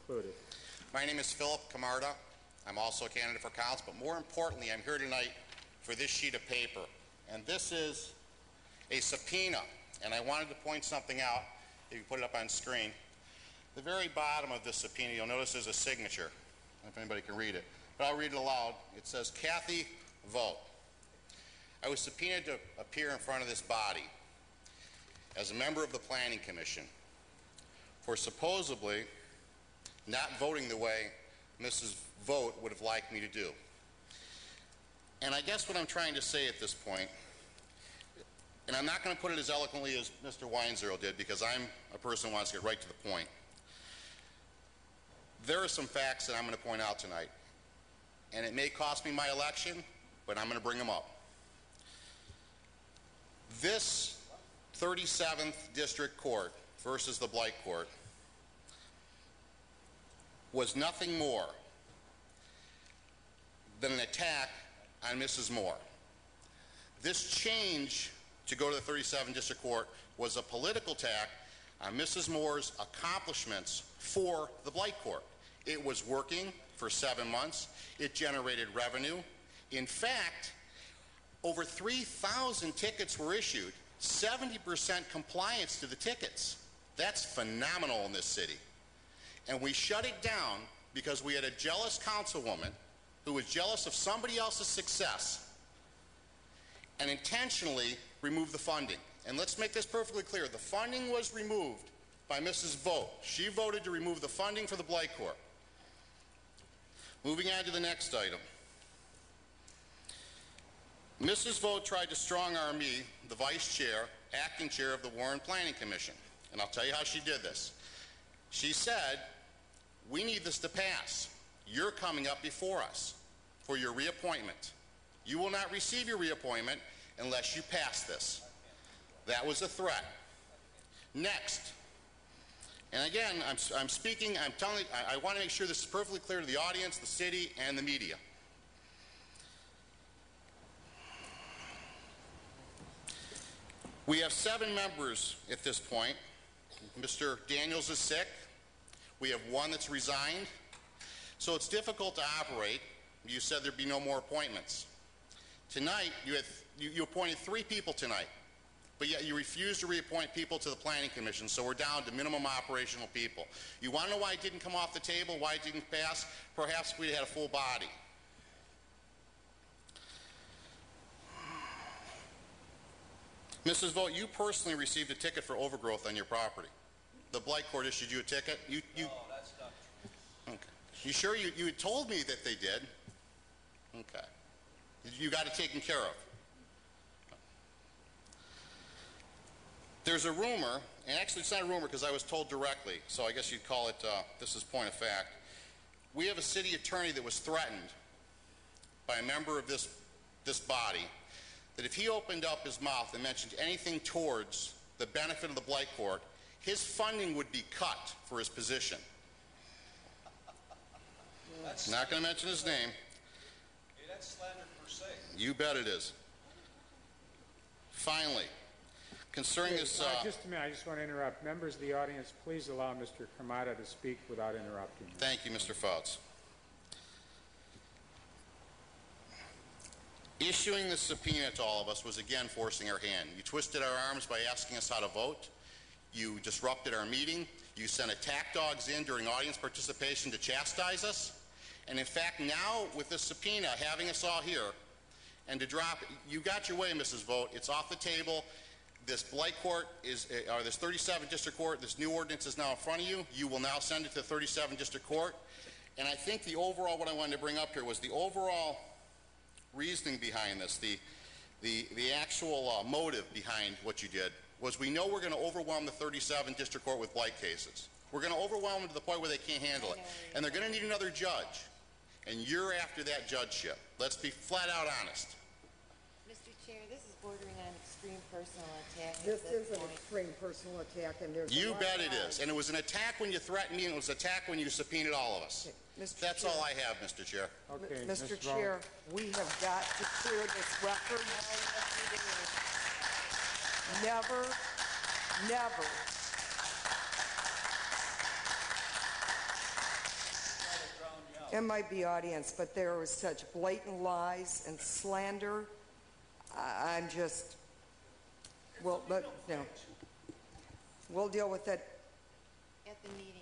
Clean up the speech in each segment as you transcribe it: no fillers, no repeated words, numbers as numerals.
concluded. My name is Philip Camarda. I'm also a candidate for council, but more importantly, I'm here tonight for this sheet of paper. And this is a subpoena. And I wanted to point something out, if you put it up on screen. The very bottom of this subpoena, you'll notice there's a signature. I don't know if anybody can read it, but I'll read it aloud. It says, Kathy Vogt. I was subpoenaed to appear in front of this body as a member of the Planning Commission for supposedly not voting the way Mrs. Vogt would have liked me to do. And I guess what I'm trying to say at this point, and I'm not going to put it as eloquently as Mr. Weinzierl did, because I'm a person who wants to get right to the point. There are some facts that I'm going to point out tonight, and it may cost me my election, but I'm going to bring them up. This 37th District Court versus the Blight Court was nothing more than an attack on Mrs. Moore. This change to go to the 37th District Court was a political attack on Mrs. Moore's accomplishments for the Blight Court. It was working for 7 months. It generated revenue. In fact, over 3,000 tickets were issued, 70% compliance to the tickets. That's phenomenal in this city. And we shut it down because we had a jealous councilwoman who was jealous of somebody else's success and intentionally removed the funding. And let's make this perfectly clear. The funding was removed by Mrs. Vogt. She voted to remove the funding for the Blight Court. Moving on to the next item. Mrs. Vogt tried to strong-arm me, the vice chair, acting chair of the Warren Planning Commission. And I'll tell you how she did this. She said, we need this to pass. You're coming up before us for your reappointment. You will not receive your reappointment unless you pass this. That was a threat. Next. And again, I'm speaking, I'm telling you, I want to make sure this is perfectly clear to the audience, the city, and the media. We have 7 members at this point. Mr. Daniels is sick. We have 1 that's resigned. So it's difficult to operate. You said there'd be no more appointments. Tonight, you appointed 3 people tonight, but yet you refused to reappoint people to the Planning Commission, so we're down to minimum operational people. You want to know why it didn't come off the table, why it didn't pass? Perhaps we had a full body. Mrs. Vogt, you personally received a ticket for overgrowth on your property. The Blight Court issued you a ticket? No, that's not true. Okay. You sure you had told me that they did? Okay. You got it taken care of. There's a rumor, and actually it's not a rumor because I was told directly, so I guess you'd call it, this is point of fact. We have a city attorney that was threatened by a member of this body that if he opened up his mouth and mentioned anything towards the benefit of the Blight Court, his funding would be cut for his position. Not going to mention his name. Hey, that's slander per se. You bet it is. Finally, concerning this... just a minute, I just want to interrupt. Members of the audience, please allow Mr. Camarda to speak without interrupting. Thank you, Mr. Fouts. Issuing the subpoena to all of us was again forcing our hand. You twisted our arms by asking us how to vote. You disrupted our meeting. You sent attack dogs in during audience participation to chastise us. And in fact, now with this subpoena, having us all here, and to drop, you got your way, Mrs. Vogt. It's off the table. This Blight Court is, or this 37th District Court, this new ordinance is now in front of you. You will now send it to the 37th District Court. And I think the overall, what I wanted to bring up here was the overall reasoning behind this, the actual motive behind what you did, was we know we're going to overwhelm the 37th District Court with blight cases. We're going to overwhelm them to the point where they can't handle it. And they're going to need another judge. And you're after that judgeship. Let's be flat out honest. Mr. Chair, this is bordering on extreme personal attack. This is an extreme personal attack, and there's You bet it is. And it was an attack when you threatened me, and it was an attack when you subpoenaed all of us. Okay, That's Chair. all I have, Mr. Chair. Okay, Mr. Vogt. Chair, we have got to clear this record. Never, never It might be audience, but there was such blatant lies and slander. I'm just, well, but, no. We'll deal with it. At the meeting,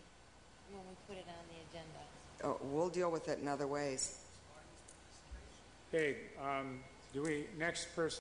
when we put it on the agenda. Oh, we'll deal with it in other ways. Okay, next person.